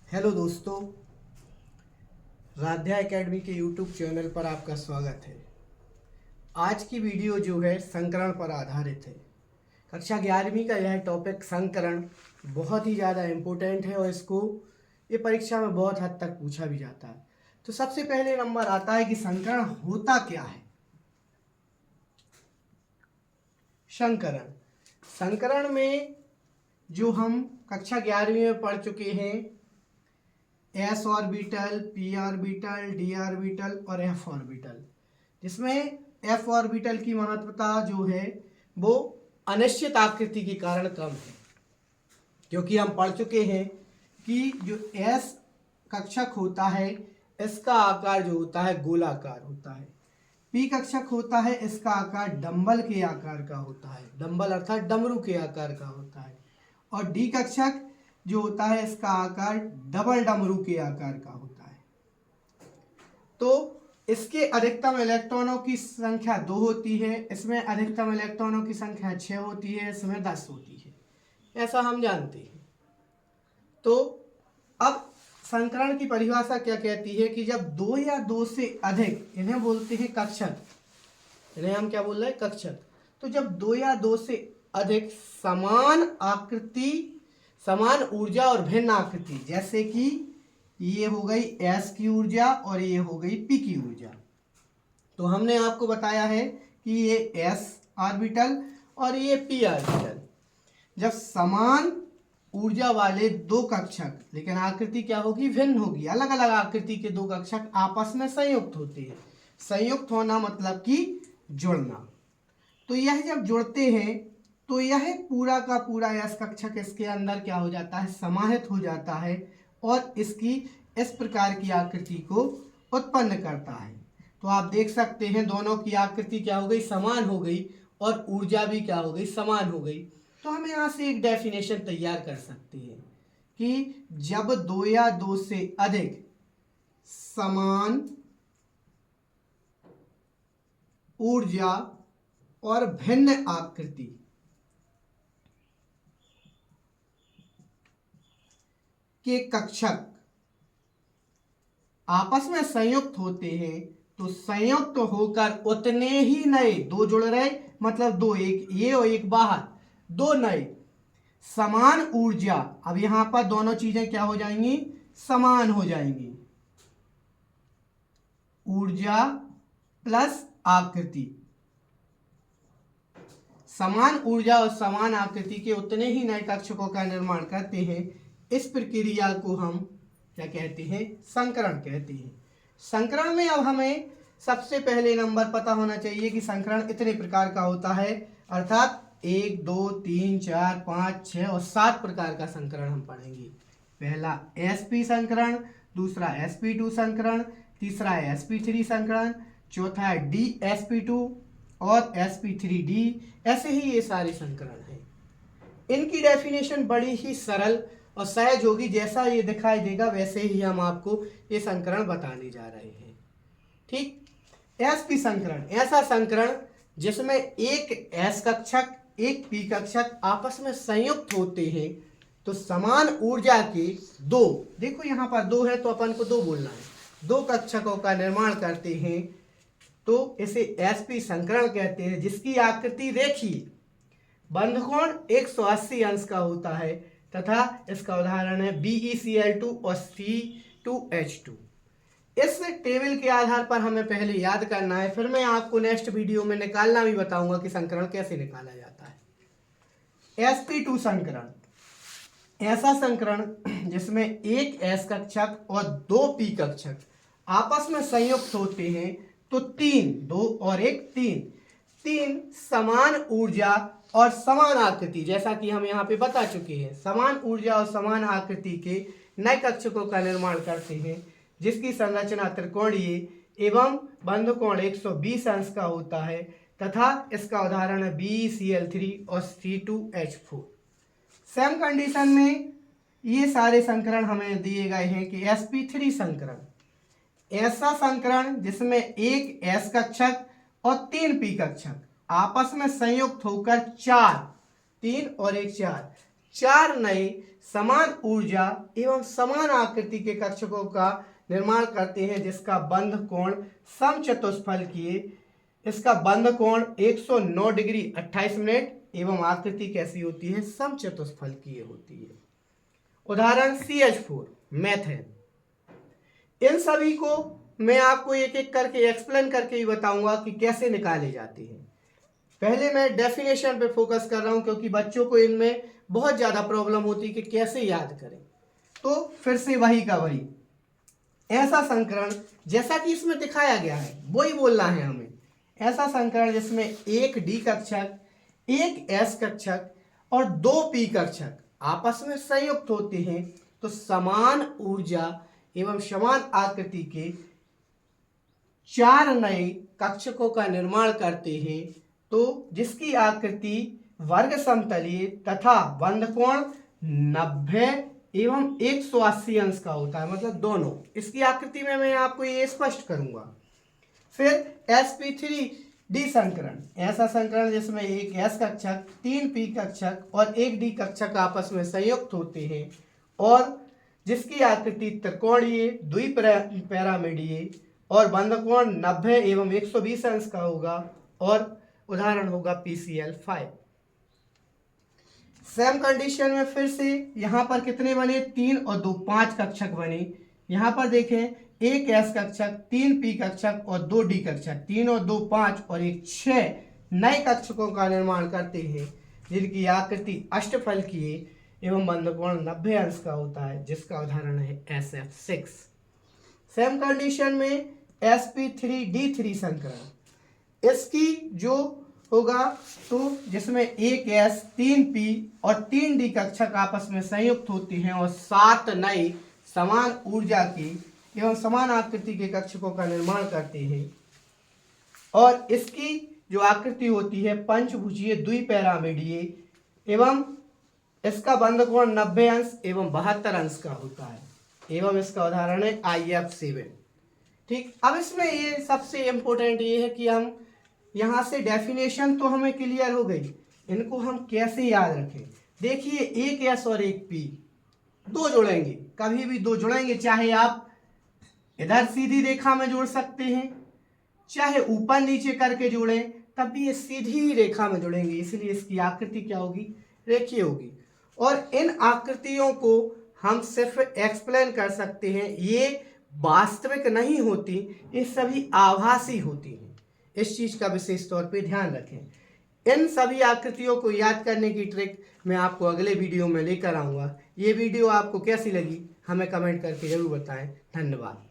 Hello दोस्तों, Radhya academy के YouTube channel पर आपका स्वागत है। आज की वीडियो जो है संकरण पर आधारित है। कक्षा 11वीं का यह टॉपिक संकरण बहुत ही ज़्यादा इम्पोर्टेंट है और इसको ये परीक्षा में बहुत हद तक पूछा भी जाता है। तो सबसे पहले नंबर आता है कि संकरण होता क्या है। संकरण संकरण में जो हम कक्षा 11वीं में पढ़ चुके हैं, S orbital, P orbital, D orbital और एफ ऑर्बिटल, जिसमें एफ ऑर्बिटल की महत्वता जो है वो अनिश्चित आकृति के कारण कम है, क्योंकि हम पढ़ चुके हैं कि जो एस कक्षक होता है इसका आकार जो होता है गोलाकार होता है। पी कक्षक होता है इसका आकार डंबल के आकार का होता है, डंबल अर्थात डमरू के आकार का होता है। और डी कक्षक जो होता है इसका आकार डबल डमरू के आकार का होता है। तो इसके अधिकतम इलेक्ट्रॉनों की संख्या 2 होती है, इसमें अधिकतम इलेक्ट्रॉनों की संख्या 6 होती है, इसमें 10 होती है, ऐसा हम जानते हैं। तो अब संकरण की परिभाषा क्या कहती है कि जब 2 या 2 से अधिक, इन्हें बोलते हैं कक्षक, इन्हें हम क्या बोल रहे हैं, कक्षक। तो जब 2 या 2 से अधिक समान आकृति, समान ऊर्जा और भिन्न आकृति, जैसे कि ये हो गई एस की ऊर्जा और ये हो गई पी की ऊर्जा। तो हमने आपको बताया है कि ये एस ऑर्बिटल और ये पी ऑर्बिटल, जब समान ऊर्जा वाले दो कक्षक, लेकिन आकृति क्या होगी, भिन्न होगी, अलग अलग आकृति के दो कक्षक आपस में संयुक्त होते हैं। संयुक्त होना मतलब कि जुड़ना। तो यह जब जुड़ते हैं तो यह पूरा का पूरा एस कक्षक इसके अंदर क्या हो जाता है, समाहित हो जाता है और इसकी इस प्रकार की आकृति को उत्पन्न करता है। तो आप देख सकते हैं दोनों की आकृति क्या हो गई, समान हो गई और ऊर्जा भी क्या हो गई, समान हो गई। तो हम यहाँ से एक डेफिनेशन तैयार कर सकते हैं कि जब 2 या 2 से अधिक समान ऊर्जा और भिन्न आकृति के कक्षक आपस में संयुक्त होते हैं तो संयुक्त होकर उतने ही नए, दो जुड़ रहे मतलब दो, एक ये और एक बाहर, दो नए समान ऊर्जा, अब यहां पर दोनों चीजें क्या हो जाएंगी, समान हो जाएंगी। ऊर्जा प्लस आकृति, समान ऊर्जा और समान आकृति के उतने ही नए कक्षकों का निर्माण करते हैं। इस प्रक्रिया को हम क्या कहते हैं, संकरण कहते हैं। संकरण में अब हमें सबसे पहले नंबर पता होना चाहिए कि संकरण इतने प्रकार का होता है, अर्थात 1, 2, 3, 4, 5, 6 और 7 प्रकार का संकरण हम पढ़ेंगे। पहला sp संकरण, दूसरा sp2 संकरण, तीसरा sp3 संकरण, चौथा है dsp2 और sp3d। ऐसे ही ये सारे संकरण हैं। इनकी डेफिनेशन बड़ी ही सरल और सहज होगी, जैसा ये दिखाई देगा वैसे ही हम आपको ये संकरण बताने जा रहे हैं। ठीक, sp संकरण ऐसा संकरण जिसमें एक s कक्षक एक p कक्षक आपस में संयुक्त होते हैं तो समान ऊर्जा के दो, देखो यहाँ पर दो है तो अपन को दो बोलना है, दो कक्षकों का निर्माण करते हैं तो इसे sp संकरण कहते हैं, जिसकी आकृति रेखीय बंधकोण 180 अंश का होता है तथा इसका उदाहरण है BeCl2 और C2H2। इस टेबल के आधार पर हमें पहले याद करना है, फिर मैं आपको नेक्स्ट वीडियो में निकालना भी बताऊंगा कि संकरण कैसे निकाला जाता है। sp2 संकरण ऐसा संकरण जिसमें एक s कक्षक और दो p कक्षक आपस में संयुक्त होते हैं तो तीन, दो और एक तीन समान ऊर्जा और समान आकृति, जैसा कि हम यहाँ पे बता चुके हैं, समान ऊर्जा और समान आकृति के नए कक्षकों का निर्माण करते हैं, जिसकी संरचना त्रिकोणीय एवं बंधकोण 120 अंश का होता है तथा इसका उदाहरण है BeCl3 और C2H4। सेम कंडीशन में ये सारे संकरण हमें दिए गए हैं कि sp3 संकरण ऐसा संकरण जिसमें एक s कक्षक और 3 p कक्षक आपस में संयुक्त होकर 4, 3 और 1 4 4 नए समान ऊर्जा एवं समान आकृति के कक्षकों का निर्माण करते हैं जिसका बंध कोण समचतुष्फलकीय, इसका बंध कोण 109 डिग्री 28 मिनट एवं आकृति कैसी होती है, समचतुष्फलकीय होती है। उदाहरण CH4 मेथेन। इन सभी को मैं आपको एक एक करके एक्सप्लेन करके ही बताऊंगा कि कैसे निकाले जाते हैं। पहले मैं डेफिनेशन पे फोकस कर रहा हूं क्योंकि बच्चों को इनमें बहुत ज़्यादा प्रॉब्लम होती है कि कैसे याद करें। तो फिर से वही का वही, ऐसा संकरण जैसा कि इसमें दिखाया गया है वही बोलना है हमें। ऐसा संकरण जिसमें एक D कक्षक, एक S कक्षक और 2 P कक्षक आपस में संयुक्त होते हैं तो समान ऊर्जा एवं समान आकृति के 4 नए कक्षकों का निर्माण करते हैं तो जिसकी आकृति वर्ग समतलीय तथा बंध कोण 90 एवं 180 अंश का होता है, मतलब दोनों। इसकी आकृति में मैं आपको ये स्पष्ट करूंगा। फिर sp3d संकरण, ऐसा संकरण जिसमें एक S कक्षक, 3 P कक्षक और एक D कक्षक आपस में संयुक्त होते हैं और जिसकी आकृति त्रिकोणीय द्विपैरामिडीय और बंध कोण 90 एवं 120 अंश का होगा और उदाहरण होगा PCl5। सेम कंडीशन में फिर से यहाँ पर कितने बने, 3 और 2 5 कक्षक बने। यहाँ पर देखें एक S कक्षक, 3 P कक्षक और 2 D कक्षक, 3 और 2 5 और एक 6 नए कक्षकों का निर्माण करते हैं जिनकी आकृति अष्टफलकीय एवं बंध कोण 90 अंश का होता है जिसका उदाहरण है SF6। सेम कंडीशन में sp3d3 संकरण, इसकी जो होगा तो जिसमें एक S, 3 P और 3 D कक्षक आपस में संयुक्त होते हैं और 7 नए समान ऊर्जा के एवं समान आकृति के कक्षकों का निर्माण करते हैं और इसकी जो आकृति होती है पंचभुजीय द्विपैरामिडीय एवं इसका बंध कोण 90 अंश एवं 72 अंश का होता है एवं इसका उदाहरण है IF7। ठीक, अब इसमें ये सबसे इम्पोर्टेंट ये है कि हम यहाँ से डेफिनेशन तो हमें क्लियर हो गई, इनको हम कैसे याद रखें। देखिए एक S और एक P, 2 जुड़ेंगे, कभी भी 2 जुड़ेंगे, चाहे आप इधर सीधी रेखा में जोड़ सकते हैं चाहे ऊपर नीचे करके जोड़ें तब भी ये सीधी रेखा में जुड़ेंगे, इसलिए इसकी आकृति क्या होगी, रेखीय होगी। और इन आकृतियों को हम सिर्फ एक्सप्लेन कर सकते हैं, ये वास्तविक नहीं होती, ये सभी आभासी होती हैं। इस चीज का विशेष तौर पे ध्यान रखें। इन सभी आकृतियों को याद करने की ट्रिक मैं आपको अगले वीडियो में लेकर आऊँगा। ये वीडियो आपको कैसी लगी हमें कमेंट करके जरूर बताएं। धन्यवाद।